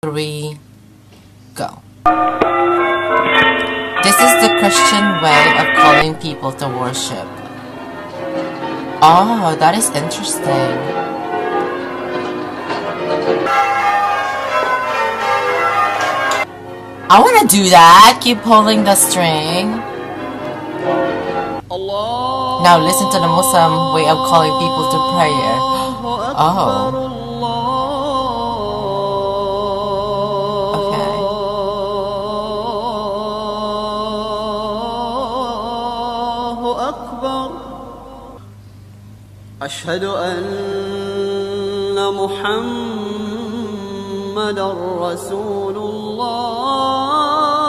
3, go. This is the Christian way of calling people to worship. Oh, that is interesting. I want to do that. Keep pulling the string. Now listen to the Muslim way of calling people to prayer. Oh. أشهد أن محمدًا رسول الله